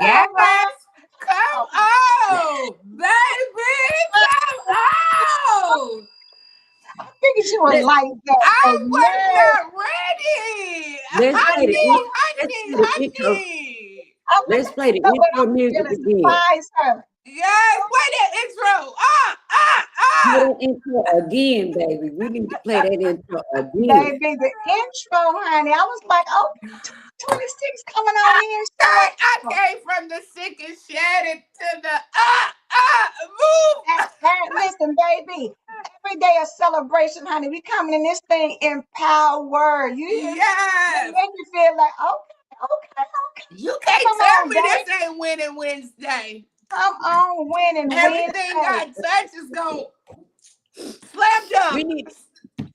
Yes, ALove. come on, baby, come on. I figured you would Let's like that, I baby. was Yes. not ready. let's play the Honey, let's honey, play the intro. honey. Okay, Let's play the so what intro I'm music gonna again. surprise her. Yes, play that intro. Play that intro again, baby. We need to play that intro again. Baby, the intro, honey. I was like, oh, 26 coming on in I strong. came from the sick and shattered to the move. Listen, baby, every day a celebration, honey. We coming in this thing empowered. You hear me? They Yes. make you feel like, okay. You can't Come tell on, me baby. this ain't winning Wednesday. Come on, winning Everything Wednesday. God touches going slam dunk. We need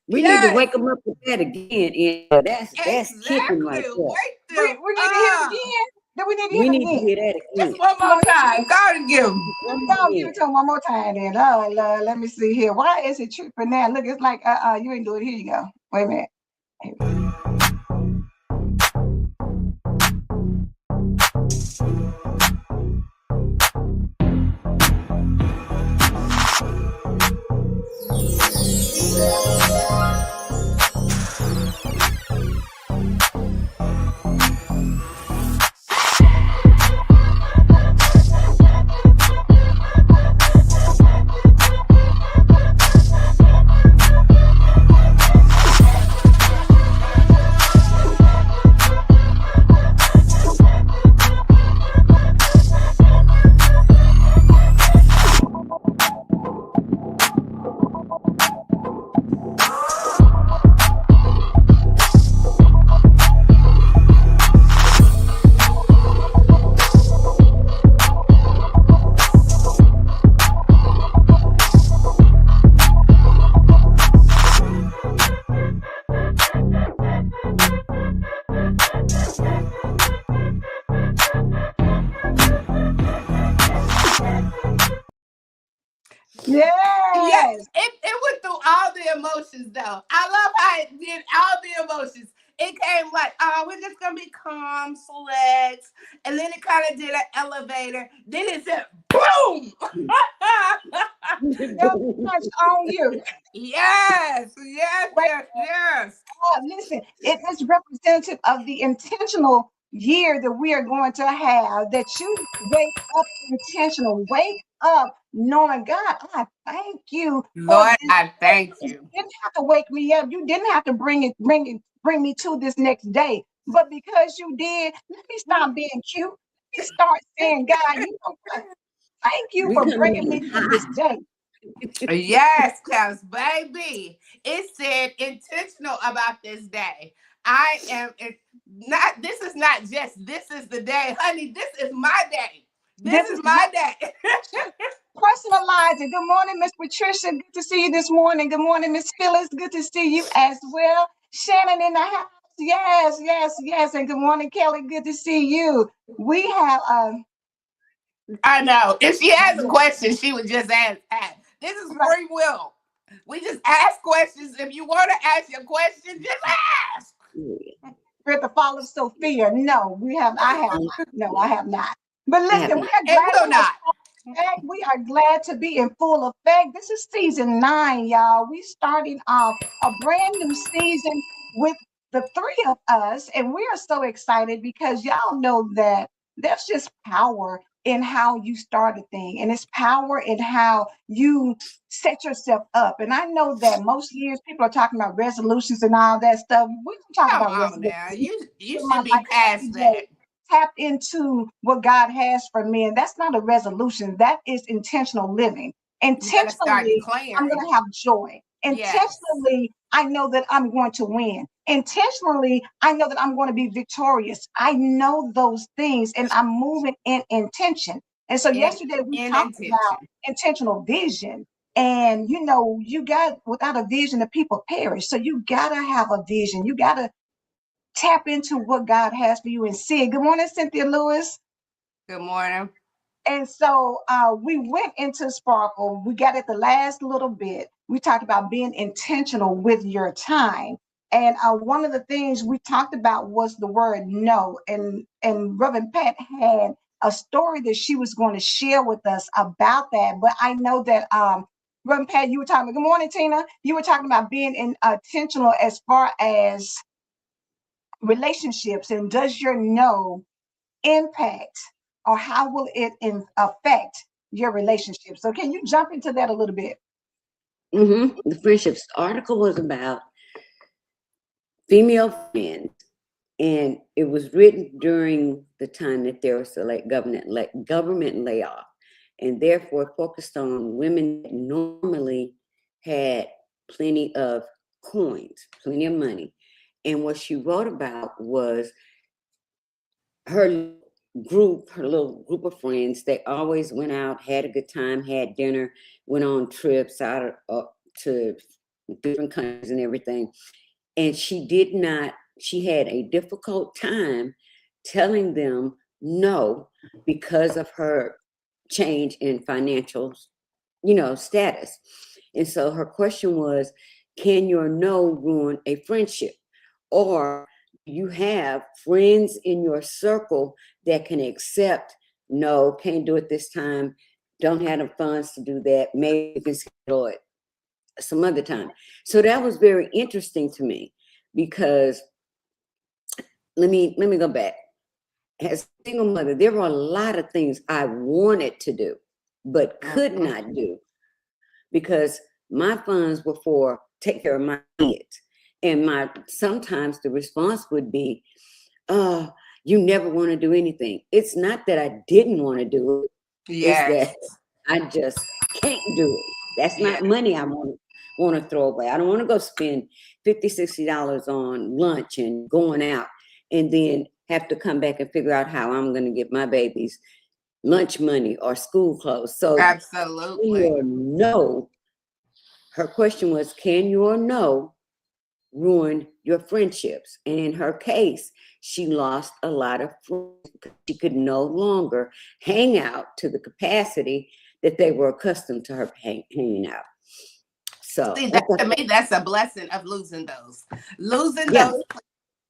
we need to Yes, wake them up with that again. And that's kicking exactly. right there. Wake We them need to hear it up. again. Do we need to hear We it need to again? hear that Just again. one Come more on, time. Go and give them. One go more on, give again. it to him one more time then. Lord, Lord, let me see here. Why is it tripping now? Look, it's like, you ain't do it. Here you go. Wait a minute. Yeah, Yes. it went through all the emotions though. I love how it did all the emotions. It came like, oh, we're just gonna be calm, select, and then it kind of did an elevator. Then it said, boom. They'll punch on you. Yes, yes, Wait, yes, yes. listen, it is representative of the intentional year that we are going to have. That you wake up intentional, wake up knowing, God, I thank you for Lord, this I day. thank You you. didn't have to wake me up. You didn't have to bring me to this next day. But because you did, let me stop being cute. Let me start saying, God, you know what? Thank you We for coming bringing in me to this hot. day. Yes, cause baby, it said intentional about this day. I am not. This is not just. This is the day, honey. This is my day. This This is is my day. personalize it. Good morning, Miss Patricia. Good to see you this morning. Good morning, Miss Phyllis. Good to see you as well. Shannon in the house. Yes. And good morning, Kelly. Good to see you. We have I know. If she has a question, she would just ask. This is right. free will. We just ask questions. If you want to ask your question, just ask. Yeah. With the fall of Sophia. No, I have not. No, I have not. But I listen, we haven't. are And glad will we are not. back. We are glad to be in full effect. This is season 9, y'all. We starting off a brand new season with the three of us, and we are so excited because y'all know that there's just power in how you start a thing, and it's power in how you set yourself up. And I know that most years people are talking about resolutions and all that stuff. We don't talk Come about on now. resolutions. You My should be past that. tap into what God has for me. And that's not a resolution, that is intentional living. You gotta start Intentionally, I'm going declaring. to have joy. Yes. Intentionally, I know that I'm going to win. Intentionally, I know that I'm going to be victorious. I know those things and I'm moving in intention. And so yesterday we In talked about intention. intentional vision. And you got without a vision, the people perish. So you gotta have a vision. You gotta tap into what God has for you and see it. Good morning, Cynthia Lewis. Good morning. And so we went into Sparkle. We got it the last little bit. We talked about being intentional with your time. And one of the things we talked about was the word no. And Reverend Pat had a story that she was going to share with us about that. But I know that Reverend Pat, you were talking. Good morning, Tina. You were talking about being intentional as far as relationships, and does your no impact, or how will it affect your relationship? So can you jump into that a little bit? The friendships article was about female friends, and it was written during the time that there was a government layoff, and therefore focused on women that normally had plenty of coins, plenty of money. And what she wrote about was her her little group of friends. They always went out, had a good time, had dinner, went on trips out to different countries and everything. And she had a difficult time telling them no because of her change in financial, status. And so her question was, can your no ruin a friendship? Or you have friends in your circle that can accept, no, can't do it this time, don't have the funds to do that, maybe you can schedule it some other time. So that was very interesting to me, because let me go back. As a single mother, there were a lot of things I wanted to do but could not do, because my funds were for take care of my kids. And sometimes the response would be, you never want to do anything. It's not that I didn't want to do it. It's Yes. that I just can't do it. That's Yeah. not money I want to throw away. I don't want to go spend $50, $60 on lunch and going out and then have to come back and figure out how I'm going to get my babies lunch money or school clothes. So Absolutely. your no, her question was, can your no ruin your friendships? And in her case, she lost a lot of friends because she could no longer hang out to the capacity that they were accustomed to her hanging out. So See, I that, thought to that, me, that's a blessing of losing those. Losing yeah, those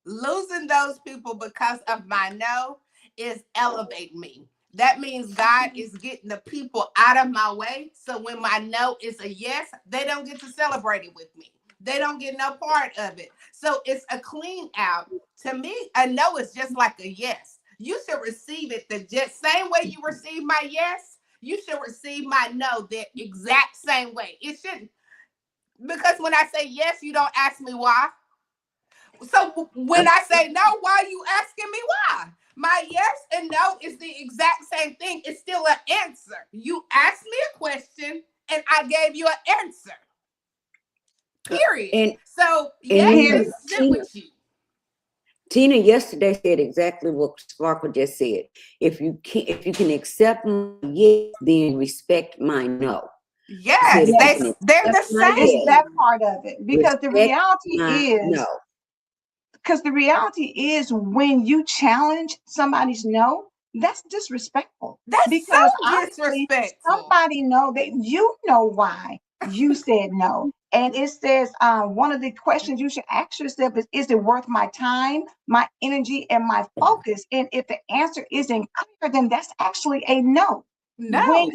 losing those people because of my no is elevate me. That means God is getting the people out of my way. So when my no is a yes, they don't get to celebrate it with me. They don't get no part of it. So it's a clean out. To me, a no is just like a yes. You should receive it the just same way you receive my yes. You should receive my no the exact same way. It shouldn't, because when I say yes, you don't ask me why. So when I say no, why are you asking me why? My yes and no is the exact same thing. It's still an answer. You asked me a question and I gave you an answer. Period. and So and yes, Here, then it sit with you. Tina yesterday said exactly what Sparkle just said. If you can accept my yes, then respect my no. She said, Yes, if you yes, can they're accept the my it's yes, that same. part of it, respect my no. because the reality is when you challenge somebody's no, that's disrespectful. That's so Because honestly, disrespectful. somebody know that you know why you said no. And it says one of the questions you should ask yourself is it worth my time, my energy, and my focus? And if the answer isn't clear, then that's actually a no. No.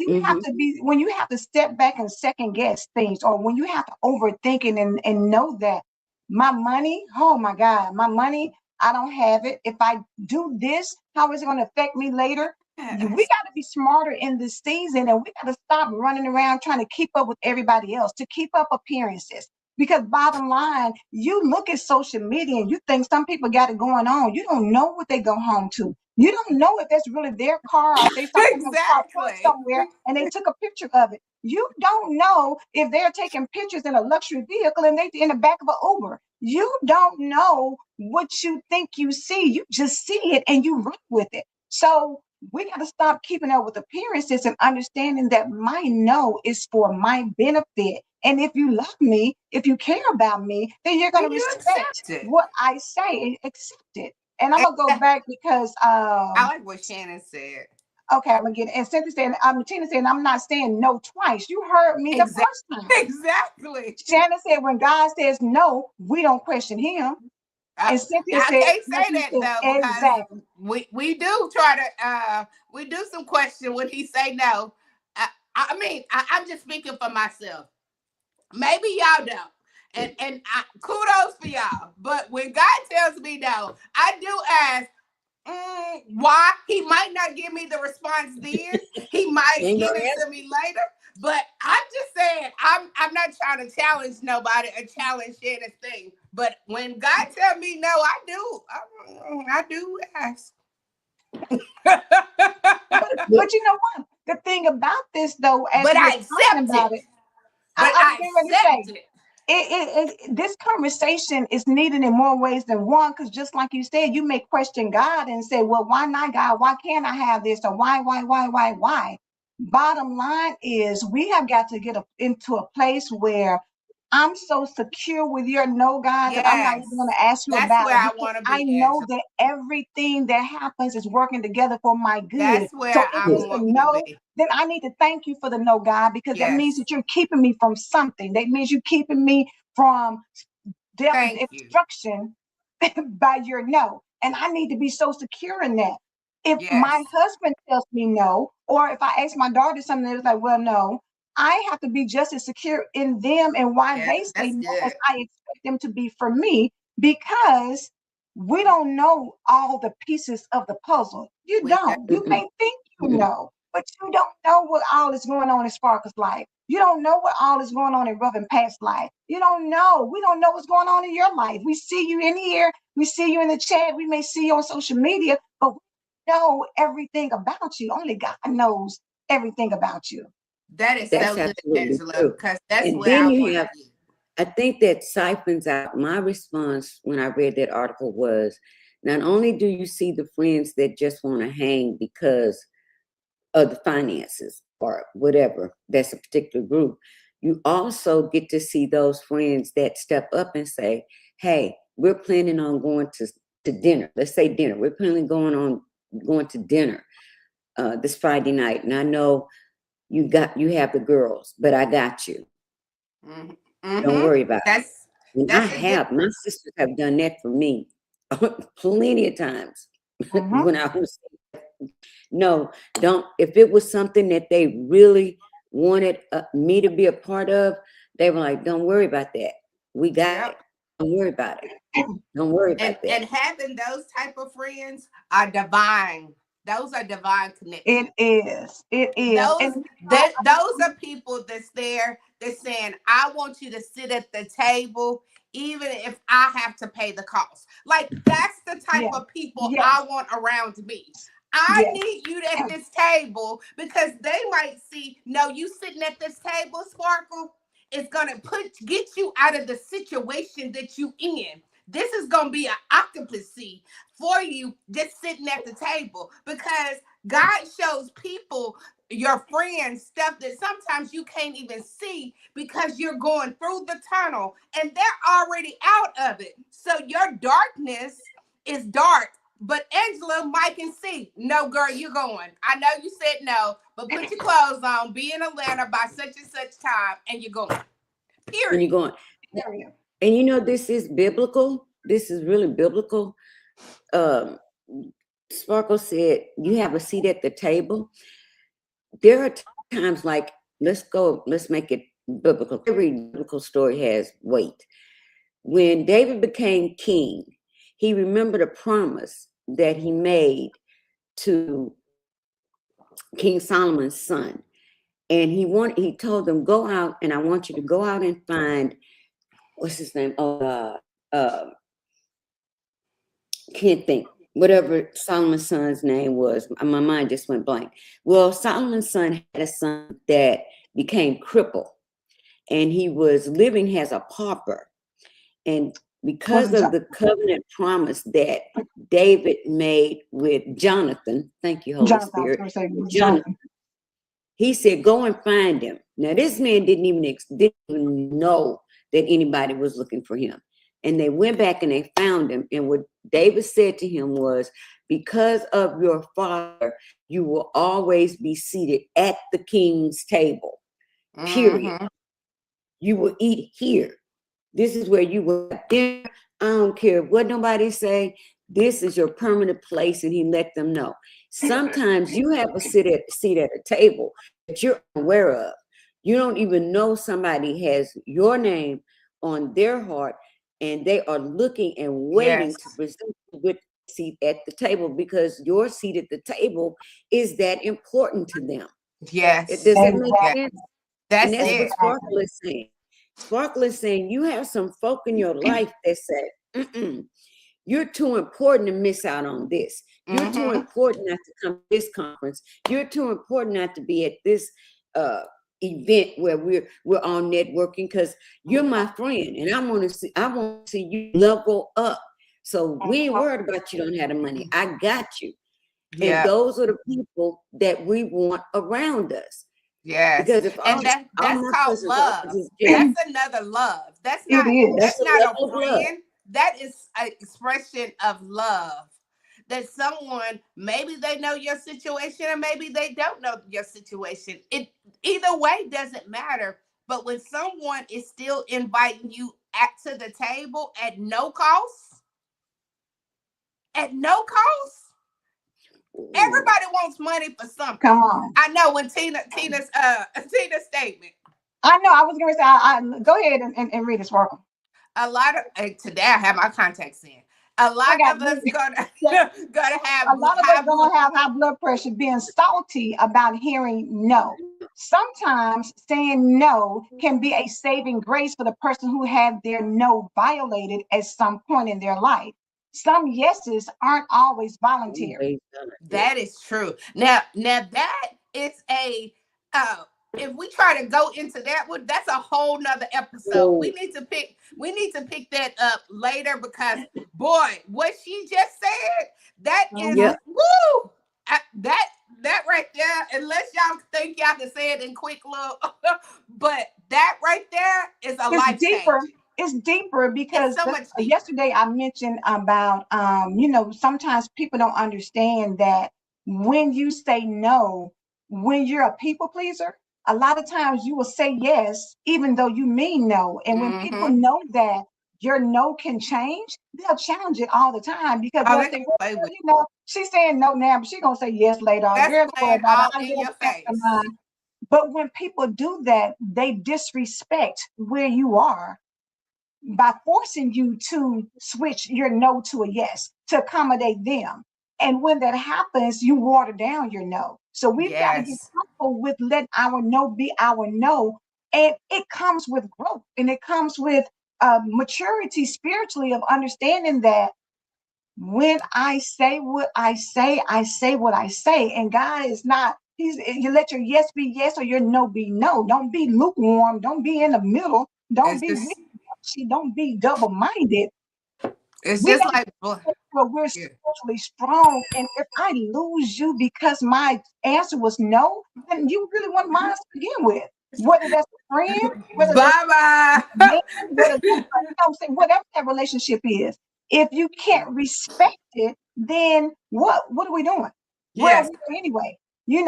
When you have to step back and second guess things, or when you have to overthink it and know that my money, oh my God, my money, I don't have it. If I do this, how is it going to affect me later? We Yes. got to be smarter in this season, and we got to stop running around trying to keep up with everybody else, to keep up appearances. Because bottom line, you look at social media and you think some people got it going on. You don't know what they go home to. You don't know if that's really their car, or if they saw someone's car parked Exactly. somewhere and they took a picture of it. You don't know if they're taking pictures in a luxury vehicle and they in the back of an Uber. You don't know what you think you see. You just see it and you run with it. So we got to stop keeping up with appearances and understanding that my no is for my benefit. And if you love me, if you care about me, then you're going And to you respect accept it. what I say and accept it. And I'm gonna go back because I like what Shannon said. okay, I'm gonna get it. And Cynthia said, Tina said, I'm not saying no twice. You heard me the Exactly. first time. Exactly. Shannon said, when God says no, we don't question him. I, And Cynthia I said, can't like say you that said, though, because exactly. we do try to we do some question when he say no. I mean, I'm just speaking for myself. Maybe y'all don't. Kudos for y'all. But when God tells me no, I do ask, why? He might not give me the response then. He might Ain't give gonna it to me later. But I'm just saying, I'm not trying to challenge nobody or challenge anything. But when God tells me no, I do ask. But you know what? The thing about this, though, as But we're I talking accept about it. it, But I was I getting ready to say, accept it. this conversation is needed in more ways than one, because just like you said, you may question God and say, well, why not, God? Why can't I have this? Or why? Bottom line is, we have got to get into a place where I'm so secure with your no, God, that I'm not even Yes. going to ask you That's about where it, I because want to I be, know Angela. that everything that happens is working together for my good. That's where So if yeah. it's I'm a wanting to no, be. then I need to thank you for the no, God, because that means Yes. that you're keeping me from something. That means you're keeping me from Thank you. instruction by your no. And I need to be so secure in that. If my Yes. husband tells me no, or if I ask my daughter something that's like, well, no, I have to be just as secure in them and why Yeah, they say that's no as good. I expect them to be for me, because we don't know all the pieces of the puzzle. You We do. don't. You Mm-mm, may think you mm-mm. know, but you don't know what all is going on in Sparkle's life. You don't know what all is going on in Rough and Pat's life. You don't know. We don't know what's going on in your life. We see you in here. We see you in the chat. We may see you on social media, but we know everything about you. Only God knows everything about you. That is That's so good, absolutely Angela, true. because that's And where then I you want to have, be. I think that siphons out my response when I read that article was, not only do you see the friends that just want to hang because of the finances or whatever, that's a particular group, you also get to see those friends that step up and say, hey, we're planning on going to dinner. Let's say dinner. We're planning on going to dinner this Friday night. And I know you have the girls, but I got you. Mm-hmm. Don't Mm-hmm. worry about it. And That's a good. my sisters have done that for me plenty of times Mhm. when I was, no, don't, if it was something that they really wanted me to be a part of, they were like, don't worry about that. We got Yep. it. Don't worry about it. Don't worry about that. And having those type of friends are divine. Those are divine It connections. is. It is. And Those those are people that's there that's saying, I want you to sit at the table even if I have to pay the cost. Like, that's the type yeah, of people yes, I want around me. I yes. need you at this table because they might see, no, you sitting at this table, Sparkle, is gonna get you out of the situation that you in. This is gonna be an occupancy for you just sitting at the table, because God shows people, your friends, stuff that sometimes you can't even see because you're going through the tunnel and they're already out of it. So your darkness is dark. But Angela, Mike, and C, no, girl, you're going. I know you said no, but put your clothes on, be in Atlanta by such and such time, and you're going. And Period. you're going, Period. and this is biblical. This is really biblical. Um, Sparkle said, you have a seat at the table. There are times like, let's make it biblical. Every biblical story has weight. When David became king, he remembered a promise that he made to King Solomon's son. And he told them, go out, and I want you to go out and find, what's his name? Oh, can't think. Whatever Solomon's son's name was, my mind just went blank. Well, Solomon's son had a son that became crippled, and he was living as a pauper. And Was because it of the covenant promise that David made with Jonathan, thank you, Holy Jonathan? I was Spirit, going to say it was Jonathan, Jonathan. he said, go and find him. Now, this man didn't even know that anybody was looking for him. And they went back and they found him. And what David said to him was, because of your father, you will always be seated at the king's table, period. Mm-hmm. You will eat here. This is where you will have dinner. I don't care what nobody say. This is your permanent place, and he let them know. Sometimes you have a seat at a table that you're aware of. You don't even know somebody has your name on their heart, and they are looking and waiting Yes. to present you with a seat at the table because your seat at the table is that important to them. Yes. Does that make Exactly. sense? And That's that's what it. Sparkle is saying. Sparkle is saying you have some folk in your life that say, mm-mm, you're too important to miss out on this. You're too Mm-hmm. important not to come to this conference. You're too important not to be at this uh, event where we're all networking because you're my friend and I want to see you level up. So we ain't worried about you don't have the money. I got you. And Yeah. those are the people that we want around us. Yes. Because if And all that's my called cousins are love. just jealous, That's another love. It is. that's That's a not a level of love. friend. That is an expression of love. That someone, maybe they know your situation or maybe they don't know your situation. It either way doesn't matter. But when someone is still inviting you to the table at no cost, Ooh. everybody wants money for Come something. on. I know when Tina's statement. I know. I was going to say, go ahead and read it, Sparkle. A lot of today I have my contacts in. A I lot got of us gonna yeah, gonna have a lot of us high blood. gonna have high blood pressure being salty about hearing no. Sometimes saying no can be a saving grace for the person who had their no violated at some point in their life. Some yeses aren't always voluntary. Always done it. Yeah. That is true. Now that is a uh if we try to go into that one, that's a whole nother episode. Oh, We need to pick that up later because boy, what she just said, that is Mhm. yep. woo. That right there, unless y'all think y'all can say it in quick little, but that right there is a It's life deeper. changing. It's deeper It's because so much deeper. yesterday I mentioned about sometimes people don't understand that when you say no, when you're a people pleaser, a lot of times you will say yes even though you mean no. And when people Mm-hmm. know that your no can change, they'll challenge it all the time because Oh, they'll they say, gonna well, play with she's saying no now, but she's gonna say yes later. that's Girl, don't worry playing about it. all I in will your change my face. mind. But when people do that, they disrespect where you are by forcing you to switch your no to a yes to accommodate them. And when that happens, you water down your no. So we've got to get Yes. comfortable with letting our no be our no. And it comes with growth and it comes with maturity spiritually of understanding that when I say what I say what I say. And God is not, you let your yes be yes or your no be no. Don't be lukewarm. Don't be in the middle. Don't It's be just wishy-washy. Don't be double-minded. it's We just got to like get where we're yeah. spiritually strong. And if I lose you because my answer was no, then you really want mine to begin with. Whether that's a friend, whether that's Bye man, bye. whether that's whatever that relationship is. If you can't respect it, then what are we doing? Where are Yes. we going anyway? You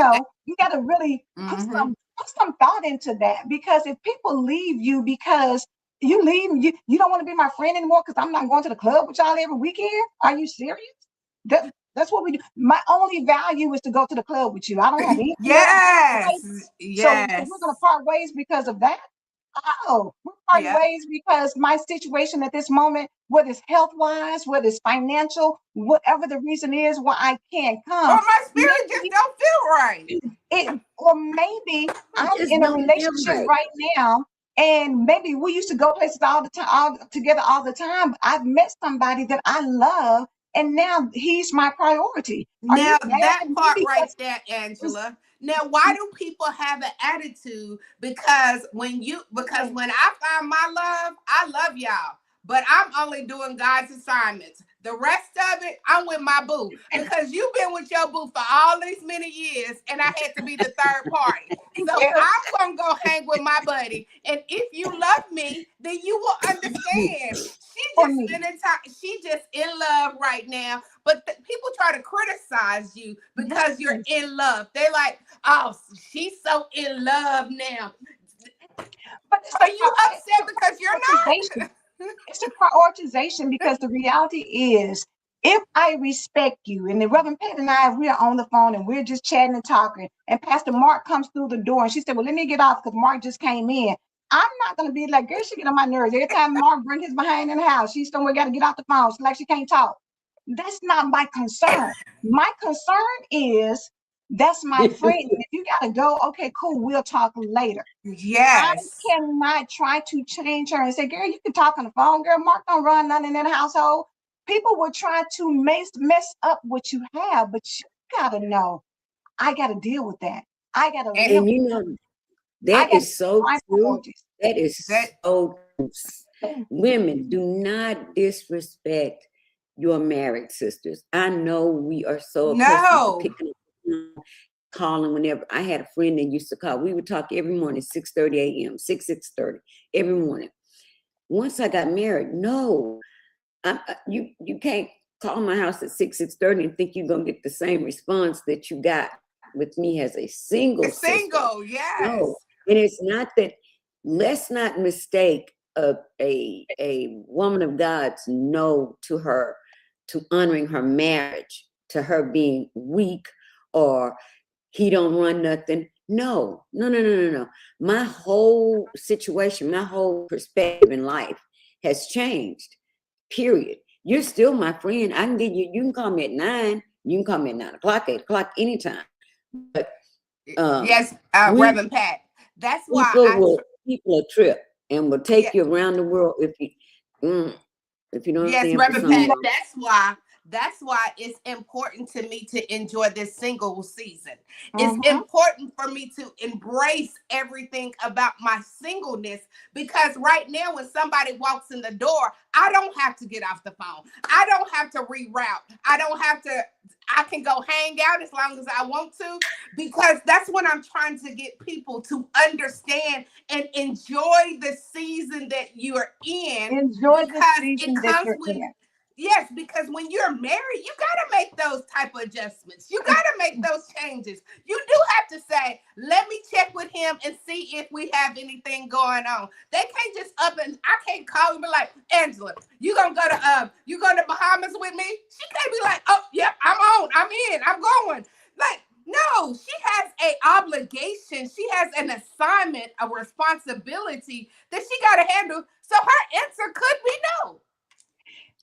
got to really Mm-hmm. put some thought into that because if people leave you because you don't want to be my friend anymore because I'm not going to the club with y'all every weekend. Are you serious? That's what we do. My only value is to go to the club with you. I don't have anything else in life. Yes. So we're gonna Yes. part ways because of that. Oh, we're parting Yep. ways because my situation at this moment, whether it's health wise, whether it's financial, whatever the reason is why I can't Or come, my spirit just maybe don't feel right. or maybe It I'm just in a don't feel relationship right. right now, and maybe we used to go places all the time, all together all the time. I've met somebody that I love, and now he's my priority. Are you Now mad that at me part right because there, it's Angela. Now, why do people have an attitude? Because when I find my love, I love y'all. But I'm only doing God's assignments. The rest of it, I'm with my boo. Because you've been with your boo for all these many years, and I had to be the third party. So yeah, I'm gonna go hang with my buddy. And if you love me, then you will understand. She for just me? spending time, she just in love right now, but people try to criticize you because you're Yes. in love. They're like, oh, she's so in love now. But it's Are you upset a because you're not? accusation. It's a prioritization because the reality is, if I respect you, and the Reverend Pat and I, we're on the phone and we're just chatting and talking, and Pastor Mark comes through the door and she said, well, let me get off because Mark just came in. I'm not going to be like, girl, she get on my nerves. Every time Mark bring his behind in the house, she's somewhere got to get off the phone. She's like, she can't talk. That's not my concern. My concern is, that's my friend. If you got to go, okay, cool, we'll talk later. I Yes. cannot try to change her and say, girl, you can talk on the phone. Girl, Mark don't run nothing in that household. People will try to mess up what you have, but you gotta know, I gotta deal with that. I gotta And live. And you know, I that gotta is so my true. priorities. That is that so true. Women, do not disrespect your married sisters. I know we are so accustomed to no. picking up, calling whenever. I had a friend that used to call. We would talk every morning, 6:30 a.m., 6:30 every morning. Once I got married, no, you can't call my house at 6:30 and think you're gonna get the same response that you got with me as a single sister. Single, yes. No, and it's not that. Let's not mistake a woman of God's no to her, to honoring her marriage, to her being weak, or he don't run nothing. No, no, no, no, no, no. My whole situation, my whole perspective in life has changed. Period. You're still my friend. I can get you. You can call me at 9. You can call me at 9 o'clock, 8 o'clock, anytime. But Yes, we Reverend Pat. That's why people a trip and will yeah, take you around the world mm, if you don't yes, stand for Reverend something Pat. No. wrong. That's why it's important to me to enjoy this single season. It's Mm-hmm. important for me to embrace everything about my singleness, because right now when somebody walks in the door, I don't have to get off the phone. I don't have to reroute. I don't have to. I can go hang out as long as I want to, because that's what I'm trying to get people to understand and enjoy the season that you're in, Enjoy the because it season that comes you're with, in. yes, because when you're married, you got to make those type of adjustments. You got to make those changes. You do have to say, let me check with him and see if we have anything going on. They can't just up and I can't call and be like, Angela, you going to Bahamas with me? She can't be like, oh, yep, I'm in, I'm going. Like, no, she has a obligation. She has an assignment, a responsibility that she got to handle. So her answer could be no.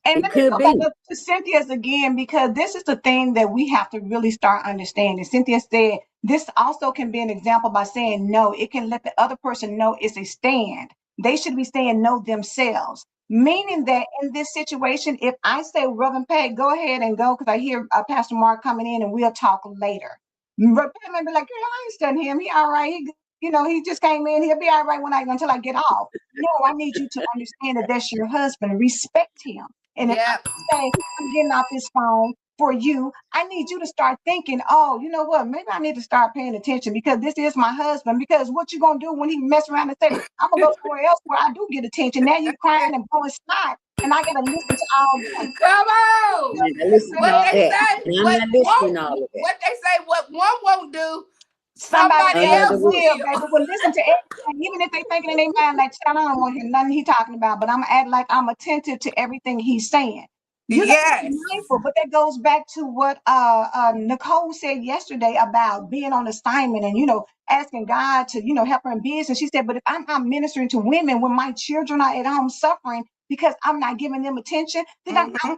And It let me could go back be. up to Cynthia's again, because this is the thing that we have to really start understanding. Cynthia said this also can be an example by saying no. It can let the other person know it's a stand. They should be saying no themselves. Meaning that in this situation, if I say, Reverend Pat, go ahead and go, because I hear Pastor Mark coming in and we'll talk later. Reverend Pat may be like, girl, I ain't studying him. He all right. He just came in. He'll be all right until I get off. No, I need you to understand that that's your husband. Respect him. And if Yep. I say I'm getting off this phone for you, I need you to start thinking, oh, you know what? Maybe I need to start paying attention because this is my husband. Because what you gonna do when he mess around and say, I'm gonna go somewhere else where I do get attention. Now you crying and blowing snot, and I gotta listen to all that. Come on. And I listen to What all they that. say, And I'm not listening to all of that. what they say, what one won't do, Somebody somebody else Another else one. will, will. baby. Will listen to everything, even if they thinking in their mind like, "Child, I don't want to hear nothing he talking about," but I'm gonna act like I'm attentive to everything he's saying. You got to be Yes. mindful, but that goes back to what Nicole said yesterday about being on assignment and asking God to help her in business. She said, "But if I'm out ministering to women when my children are at home suffering because I'm not giving them attention, then I'm Hmm. there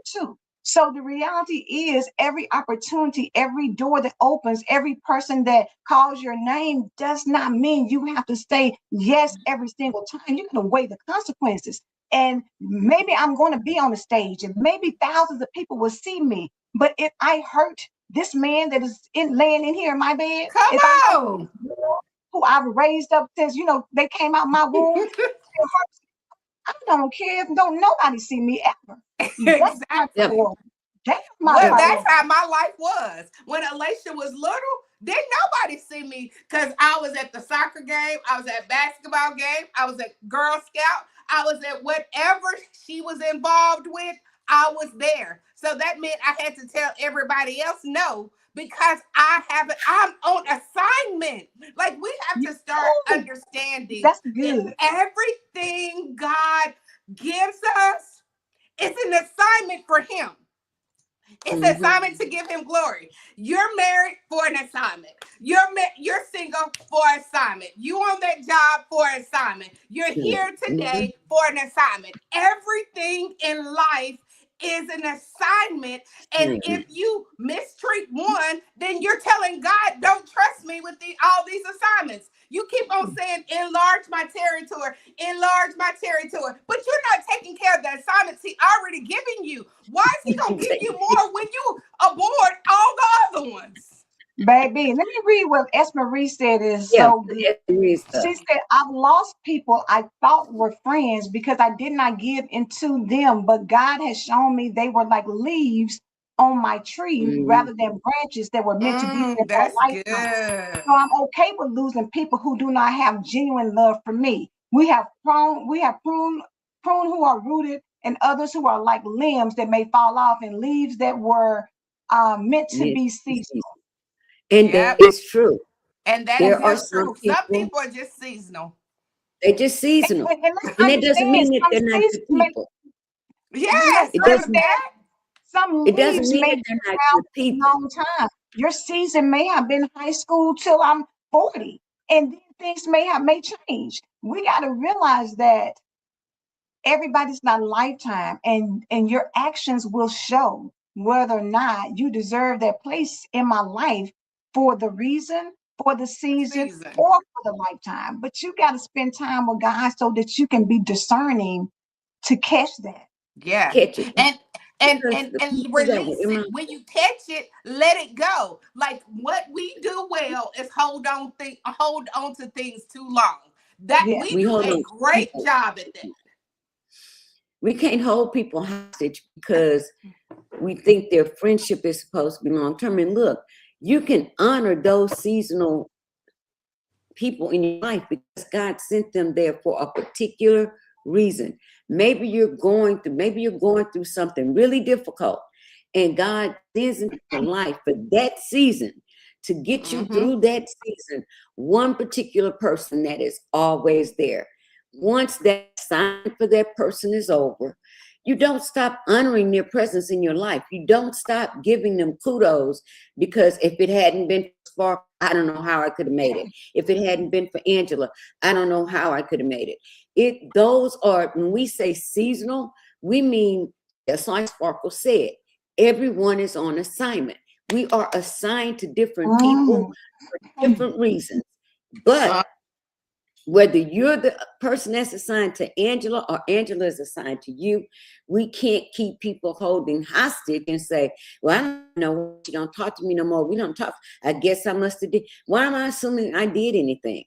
too." So the reality is every opportunity, every door that opens, every person that calls your name does not mean you have to say yes every single time. You're going to weigh the consequences. And maybe I'm going to be on the stage and maybe thousands of people will see me. But if I hurt this man that is laying in here in my bed, Come if I hurt on. who I've raised up since, they came out my womb, I don't care if don't nobody see me ever. That's my Exactly. Yep. priority. That's my Well, Yep. that's priority. how my life was. When Alicia was little, didn't nobody see me because I was at the soccer game, I was at basketball game, I was at Girl Scout, I was at whatever she was involved with, I was there. So that meant I had to tell everybody else no, because I'm on assignment. Like, we have You- to start Oh, understanding that's that good. everything God gives us, it's an assignment for him. It's an Mm-hmm. assignment to give him glory. You're married for an assignment. You're single for an assignment. You on that job for an assignment. You're here Mm-hmm. today for an assignment. Everything in life is an assignment. And if you mistreat one, then you're telling God, don't trust me with all these assignments. You keep on saying, enlarge my territory, enlarge my territory. But you're not taking care of the assignments he already given you. Why is he going to give you more when you abort all the other ones? Baby, let me read what Esma Marie said is Yeah, so good. She said, I've lost people I thought were friends because I did not give into them, but God has shown me they were like leaves on my tree mm-hmm. rather than branches that were meant to be there for a That's lifetime. good. So I'm okay with losing people who do not have genuine love for me. We have prune who are rooted and others who are like limbs that may fall off and leaves that were meant to be seasonal. And that Yep. is true. And that is There are so some true. Some people, people are just seasonal. they're just seasonal. And let's And that doesn't understand mean that some they're not seasons good may people. Yes, It true doesn't understand that. some it doesn't leaves mean may that be they're not around good for a people. long time. Your season may have been high school till I'm 40, and then things may change. We got to realize that everybody's not a lifetime, and your actions will show whether or not you deserve that place in my life for the reason, for the season, Season. or for the lifetime. But you got to spend time with God so that you can be discerning to catch that. Yeah. Catch it. And and Because and the and people that were release in it. my When you catch it, let it go. Like what we do well is hold on to things too long. That Yeah. we we do hold a on to great people. job at that. We can't hold people hostage because we think their friendship is supposed to be long term. And look, you can honor those seasonal people in your life because God sent them there for a particular reason. Maybe you're going through something really difficult, and God sends into your life for that season to get you Mm-hmm. through that season. One particular person that is always there. Once that sign for that person is over, you don't stop honoring their presence in your life. You don't stop giving them kudos because if it hadn't been for Spark, I don't know how I could have made it. If it hadn't been for Angela, I don't know how I could have made it. Those are, when we say seasonal, we mean, just like Sparkle said, everyone is on assignment. We are assigned to different people Mm. for different reasons. But whether you're the person that's assigned to Angela or Angela is assigned to you, we can't keep people holding hostage and say, well, I don't know, she don't talk to me no more. We don't talk. I guess I must have did. Why am I assuming I did anything?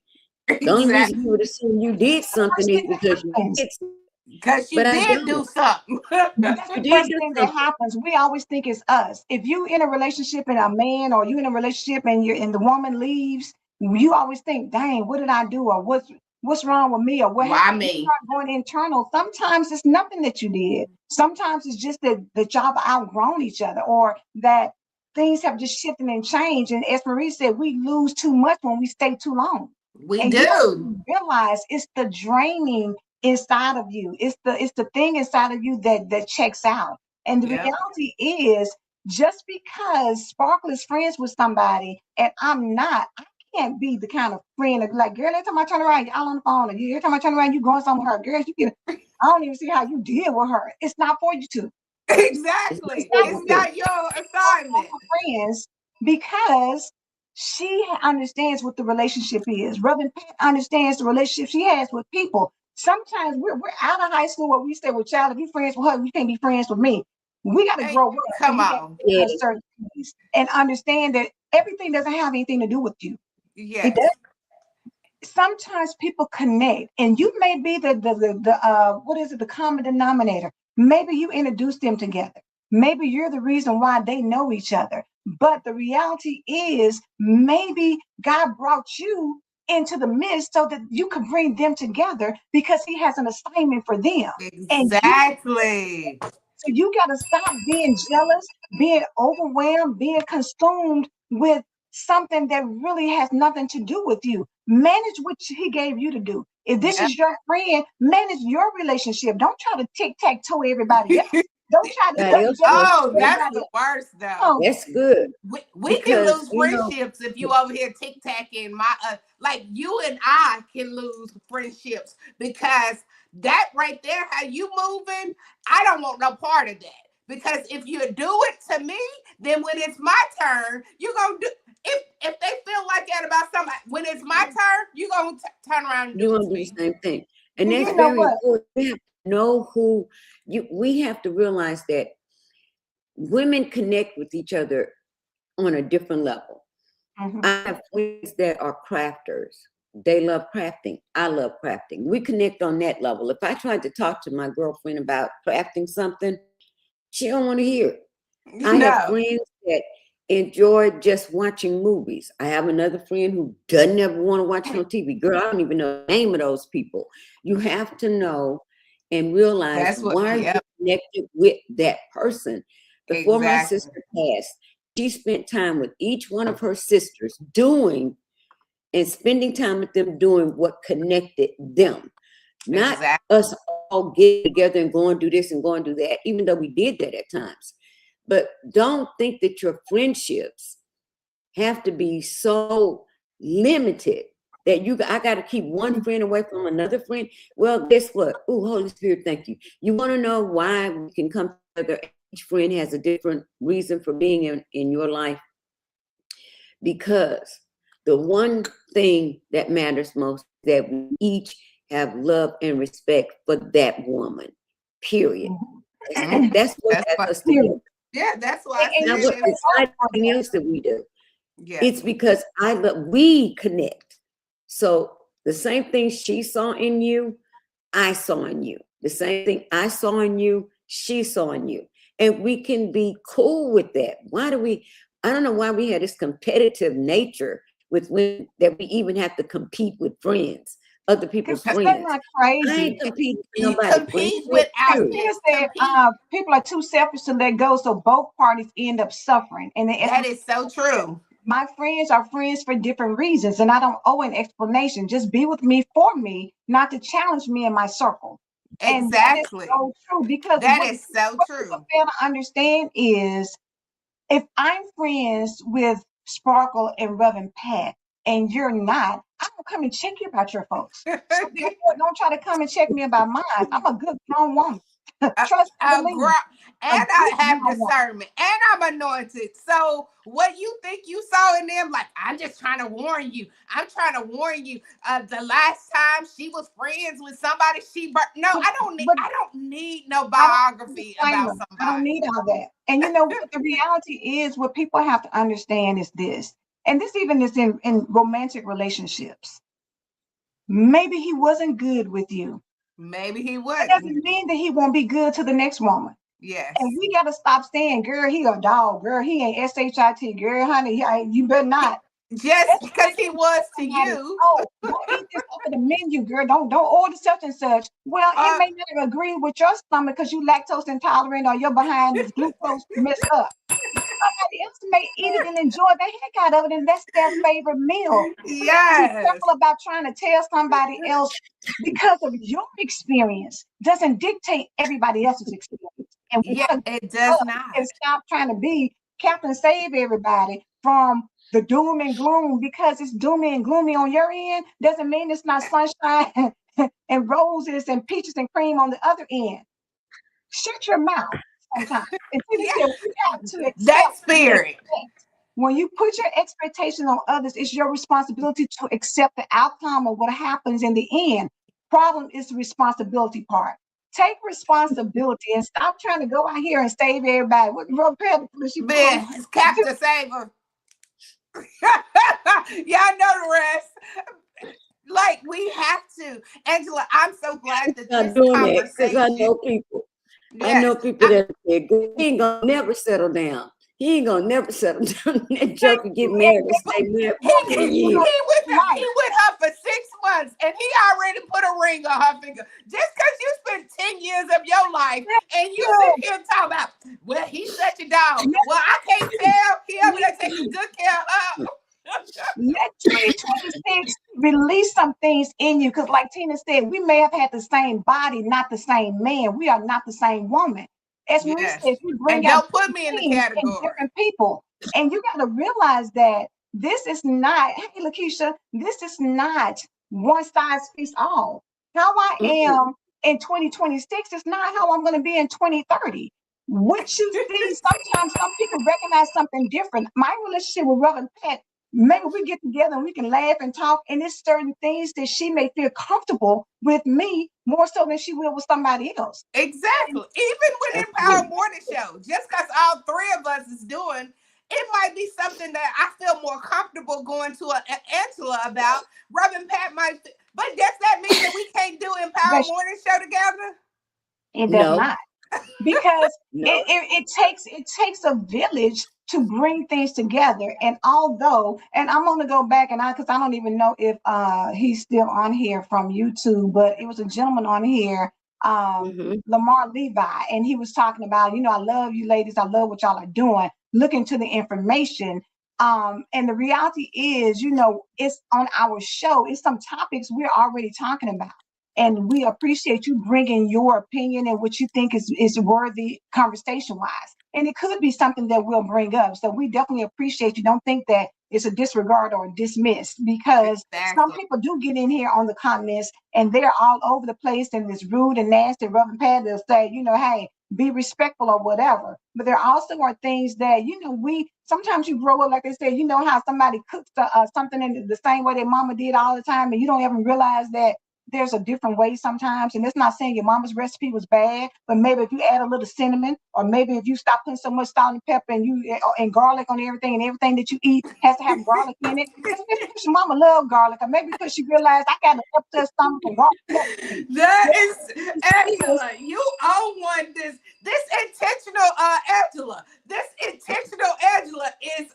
The only reason Exactly. you would assume you did That's the something first is thing that because you happens. did something. Because you But I did do don't. something. That's You the did first do thing that something. happens. We always think it's us. If you in a relationship and a man, or you in a relationship and the woman leaves, you always think, "Dang, what did I do? Or what's wrong with me? Or what Why happened?" You me? start going internal. Sometimes it's nothing that you did. Sometimes it's just that y'all have outgrown each other, or that things have just shifted and changed. And as Marie said, we lose too much when we stay too long. We And you don't do. even realize it's the draining inside of you. It's the thing inside of you that checks out. And the Yep. reality is, just because Sparkle is friends with somebody and I'm not, I can't be the kind of friend that be like, girl, every time I turn around, y'all on the phone, or every time I turn around, you going somewhere with her. Girl, I don't even see how you deal with her. It's not for you to. It's It's Exactly. not not for It's you good. not your assignment. friends, because she understands what the relationship is. Reverend Pat understands the relationship she has with people. Sometimes we're out of high school where we say, well, child, if you're friends with her, you can't be friends with me. We got to Hey, grow up, and come we got to on. tell Yeah. her certain things and understand that everything doesn't have anything to do with you. It does. Yes. Sometimes people connect, and you may be the what is it, the common denominator. Maybe you introduce them together. Maybe you're the reason why they know each other. But the reality is, maybe God brought you into the midst so that you could bring them together because he has an assignment for them. And you, Exactly. so you got to stop being jealous, being overwhelmed, being consumed with something that really has nothing to do with you. Manage what he gave you to do. If this Yep. is your friend, manage your relationship. Don't try to tic-tac-toe everybody else. Don't try to Everybody cut else jelly wants Oh, to to. that's everybody the else. worst though. Oh, That's good We can because lose friendships if you over here tic tacking my like you and I can lose friendships because that right there, how you moving, I don't want no part of that. Because if you do it to me, then when it's my turn, you gonna do if they feel like that about somebody, when it's my turn, you gonna turn around and you do it want to to do the me. same thing, and and that's you know very what? important. We have to know who you. We have to realize that women connect with each other on a different level. Mhm. I have friends that are crafters. They love crafting. I love crafting. We connect on that level. If I tried to talk to my girlfriend about crafting something, she don't want to hear it. I have No, friends that enjoy just watching movies. I have another friend who doesn't ever want to watch no TV. Girl, I don't even know the name of those people. You have to know and realize that's what. why you Yep, connected with that person. Before my exactly, sister passed, she spent time with each one of her sisters doing and spending time with them doing what connected them. Not exactly. us all get together and go and do this and go and do that, even though we did that at times. But don't think that your friendships have to be so limited that I got to keep one friend away from another friend. Well, guess what? Oh, Holy Spirit, thank you. You want to know why we can come together? Each friend has a different reason for being in your life, because the one thing that matters most is that we each have love and respect for that woman, period. Mhm. That's what That's has what. us together. Yeah, that's why I And Not you said should what it. go it's not for anything that. else that we do. Yeah. It's because we connect. So the same thing she saw in you, I saw in you. The same thing I saw in you, she saw in you. And we can be cool with that. I don't know why we had this competitive nature with women that we even have to compete with friends, other people's Because they're friends. not I crazy. ain't competing with You nobody, friend. compete With It without you. says this. that Compete. people are too selfish to let go, so both parties end up suffering. And That is so true. my friends are friends for different reasons, and I don't owe an explanation. Just be with me for me, not to challenge me in my circle. And that is Exactly. so true because That is so what people true. fail to understand is if I'm friends with Sparkle and Reverend Pat and you're not, I don't come and check you about your folks. So therefore, don't try to come and check me about mine. I'm a good grown woman. Trust and A believe. girl, A and I good have grown woman. discernment, and I'm anointed. So what you think you saw in them, like I'm just trying to warn you. I'm trying to warn you. The last time she was friends with somebody, no. But, I don't need. but I don't need no I don't need a biography disclaimer. about I don't somebody. need all that. And you know what? The reality is what people have to understand is this. And this even is in romantic relationships. Maybe he wasn't good with you. Maybe he That wouldn't. doesn't mean that he won't be good to the next woman. And Yes. we gotta stop saying, girl, he a dog, girl, he ain't SHIT, girl, honey, you better not. Just That's because like he you was to telling somebody, you. oh, don't eat this off of the menu, girl. Don't order such and such. Well, it Uh, may not agree with your stomach because you lactose intolerant or your behind is glucose messed up. Somebody else may eat it and enjoy the heck out of it, and that's their favorite meal. We have to be yes. careful about trying to tell somebody else because of your experience doesn't dictate everybody else's experience. And we Yeah, gotta it grow does up not. and stop trying to be Captain Save everybody from the doom and gloom because it's doomy and gloomy on your end doesn't mean it's not sunshine and roses and peaches and cream on the other end. Shut your mouth sometimes. And then it Yeah, said we have to that accept and spirit. expect. When you put your expectation on others, it's your responsibility to accept the outcome of what happens in the end. Problem is the responsibility part. Take responsibility and stop trying to go out here and save everybody. What real she pulled Man, it's Captain Saver. Y'all know the rest. Like we have to. Angela, I'm so glad that Not this doing that because I conversation, know people. I yes, know people that say, he ain't gonna never settle down. He ain't gonna never settle down. That thank joker get you. married and And stay married he for 10 he years. right. with her for 6 months and he already put a ring on her finger. Just because you spent 10 years of your life and you sit Good. here and talk about, well, he's such a dog. Yes, Well, I can't tell. He over there taking good care of her. Let 2026 release some things in you. Because, like Tina said, we may have had the same body, not the same man. We are not the same woman. As Marie Yes. says, we And bring out don't put different me in the things in category. different people. And you got to realize that this is not, hey, Lakeisha, this is not one size fits all. How I Mm-mm. am in 2026 is not how I'm going to be in 2030. What you see, sometimes some people recognize something different. My relationship with Reverend Pat, maybe we get together and we can laugh and talk, and it's certain things that she may feel comfortable with me more so than she will with somebody else. And Exactly. Even with Empower Absolutely. Morning Show, just because all three of us is doing, it might be something that I feel more comfortable going to Angela about. Reverend Pat might, but does that mean that we can't do Empower but Morning Show together? it does No, not. Because no. it takes a village to bring things together. And although, and I'm gonna go back and I because I don't even know if he's still on here from YouTube, but it was a gentleman on here, Mm-hmm. Lamar Levi, and he was talking about, I love you ladies, I love what y'all are doing. Look into the information. And the reality is, it's on our show. It's some topics we're already talking about, and we appreciate you bringing your opinion and what you think is worthy conversation wise. And it could be something that we'll bring up. So we definitely appreciate you. Don't think that it's a disregard or a dismiss, because some Exactly. people do get in here on the comments and they're all over the place and it's rude and nasty. Reverend Pat will say, hey, be respectful or whatever. But there also are things that, we sometimes you grow up, like they said, how somebody cooks something in the same way their mama did all the time, and you don't even realize that there's a different way sometimes. And it's not saying your mama's recipe was bad, but maybe if you add a little cinnamon, or maybe if you stop putting so much salt and pepper and garlic on everything, and everything that you eat has to have garlic in it. It's maybe because your mama loved garlic, or maybe because she realized I got an upset stomach and garlic helps me. That Whatever is the case is, Angela. You own one. This intentional Angela. This intentional Angela is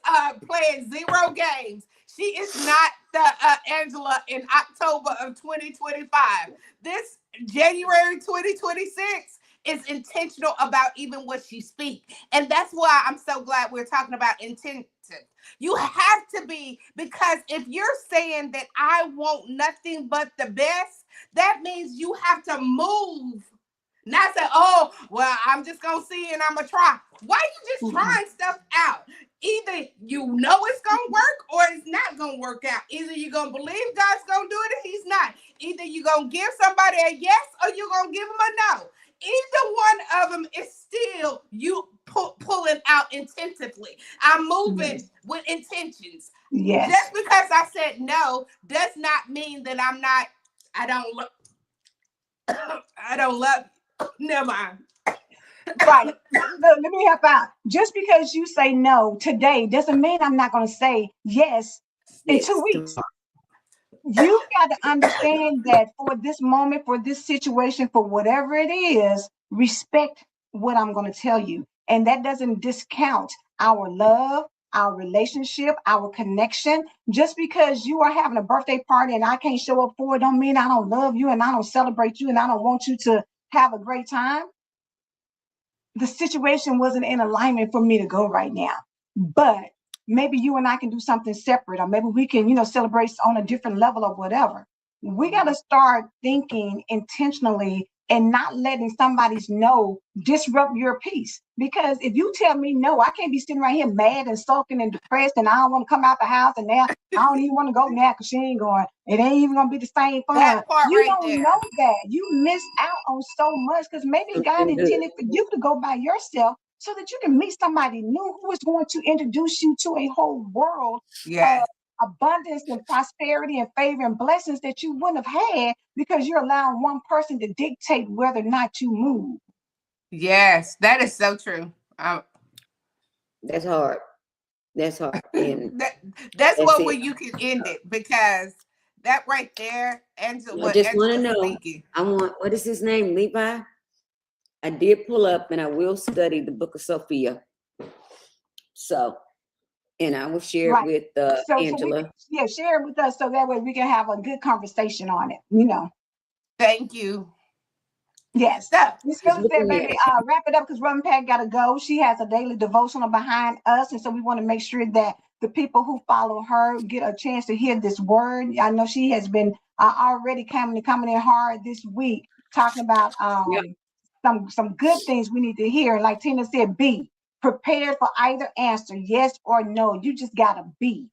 playing zero games. She is not the Angela in October of 2025. This January 2026 is intentional about even what she speaks. And that's why I'm so glad we're talking about intention. You have to be, because if you're saying that I want nothing but the best, that means you have to move. Not say, oh, well, I'm just gonna see and I'm gonna try. Why you just mm-mm, trying stuff out? Either you know it's gonna work or it's not gonna work out. Either you're gonna believe God's gonna do it or he's not. Either you're gonna give somebody a yes or you're gonna give them a no. Either one of them is still you pulling out intentively. I'm moving yes, with intentions. yes, Just because I said no does not mean that I'm not, I don't look, I don't love you. Never mind. right. Look, let me help out. Just because you say no today doesn't mean I'm not going to say yes in two Yes, weeks. tomorrow. You got to understand that for this moment, for this situation, for whatever it is, respect what I'm going to tell you. And that doesn't discount our love, our relationship, our connection. Just because you are having a birthday party and I can't show up for it, don't mean I don't love you and I don't celebrate you and I don't want you to have a great time. The situation wasn't in alignment for me to go right now. But maybe you and I can do something separate, or maybe we can, celebrate on a different level or whatever. We got to start thinking intentionally and not letting somebody's no disrupt your peace. Because if you tell me no, I can't be sitting right here mad and sulking and depressed, and I don't want to come out the house, and now I don't even want to go now because she ain't going. It ain't even gonna be the same fun. That part You right don't there. know that. You miss out on so much because maybe God Something good. intended for you to go by yourself so that you can meet somebody new who is going to introduce you to a whole world of Yes. abundance and prosperity and favor and blessings that you wouldn't have had because you're allowing one person to dictate whether or not you move. Yes. That is so true. That's hard. That's hard. And that that's that's what it. where you can end it, because that right there, Angela, I what just want to Angela's know. speaking. I want, what is his name? Levi? I did pull up and I will study the book of Sophia. So, and I will share it Right. with So we Angela. yeah, share it with us so that way we can have a good conversation on it. Thank you. Yes. So Miss Just Phillips said, looking baby, at wrap it up because Reverend Pat got to go. She has a daily devotional behind us. And so we want to make sure that the people who follow her get a chance to hear this word. I know she has been already coming in hard this week, talking about Yeah. some good things we need to hear. Like Tina said, be prepared for either answer, yes or no. You just gotta be.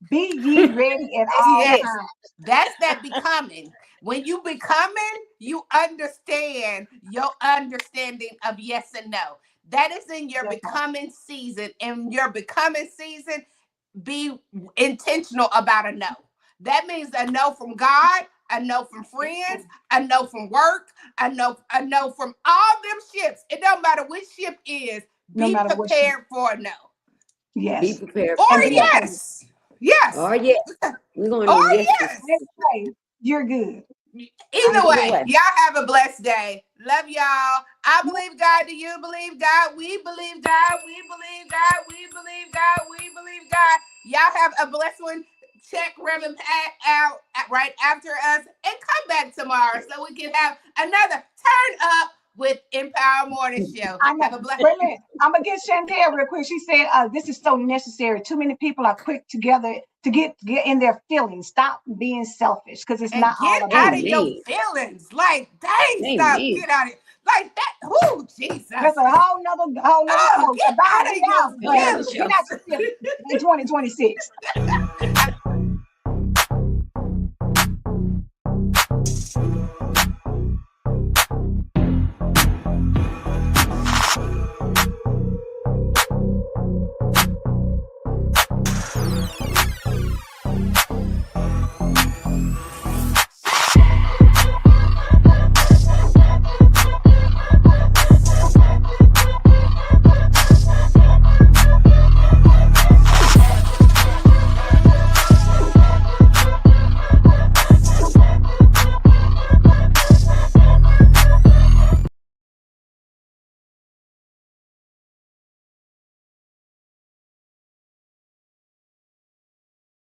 Be ye ready at all Yes, times. that's that becoming. When you becoming, you understand your understanding of yes and no. That is in your That part. becoming season. In your becoming season, be intentional about a no. That means a no from God, a no from friends, a no from work, a no from all them ships. It don't matter which ship is. No Be matter what she. prepared for a no Be Yes. prepared or for And a be no. okay. yes, yes, Oh yeah. We're going or on yeses. yes. Hey, you're good. Either Either way, way. y'all have a blessed day. Love y'all. I believe God. Do you believe God? We believe God. We believe God. We believe God. We believe God. Y'all have a blessed one. Check Reverend Pat out right after us and come back tomorrow so we can have another turn up with Empower Morning Show. I know. Have a blessed. Wait a minute. I'm gonna get Chantel real quick. She said, "This is so necessary. Too many people are quick together to get in their feelings. Stop being selfish, because it's And not get all about out of your you. Amen. feelings. Like, dang, stop. Amen. Get out of it. Like that. Oh, That's Jesus. a whole nother Oh, show. So get bye. out We of your out, Whole but nother get show. feelings. out your feelings in 2026.